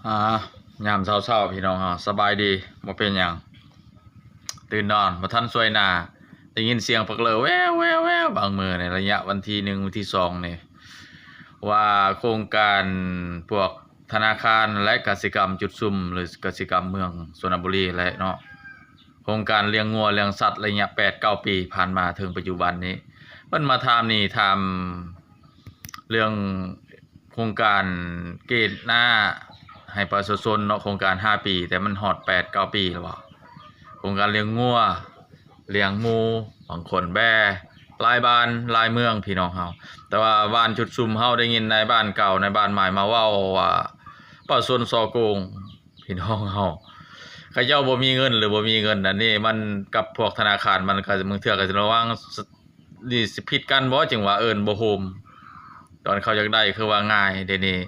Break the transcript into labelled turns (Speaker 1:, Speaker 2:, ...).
Speaker 1: อ่ายามเช้าๆพี่น้องสบายดีบ่เป็นหยังตื่นนอนบ่ทันสวยหน้าได้ยินเสียงปักเลอแววแววแววบางมื้อในระยะวันที่1วันที่2นี่ว่าโครงการพวกธนาคารและกสิกรรมจุดซุ่มหรือกสิกรรมเมืองสระบุรีแหละเนาะโครงการเลี้ยงงัวเลี้ยงสัตว์ระยะ8-9 ปีผ่านมาถึงปัจจุบันนี้เพิ่นมาถามนี่ถามเรื่องโครงการเกณฑ์หน้า ให้ประชาชนเนาะโครงการ5 ปีแต่มันฮอด8-9 ปีแล้วว่าโครงการเลี้ยงงัวเลี้ยงหมูบางคนแบ่หลายบ้านหลายเมืองพี่น้องเฮาแต่ว่าบ้านจุดซุมเฮาได้ยินในบ้านเก่าในบ้านใหม่มาเว้าว่าประชาชนซอโกงพี่น้องเฮาเขาเจ้าบ่มีเงินหรือบ่มีเงินอันนี้มันกับพวกธนาคารมันก็บางเทื่อก็สิระวังนี่สิผิดกันบ่จังว่าเอิ้นบ่โฮมตอนเขาอยากได้คือว่าง่ายเดี๋ยวนี้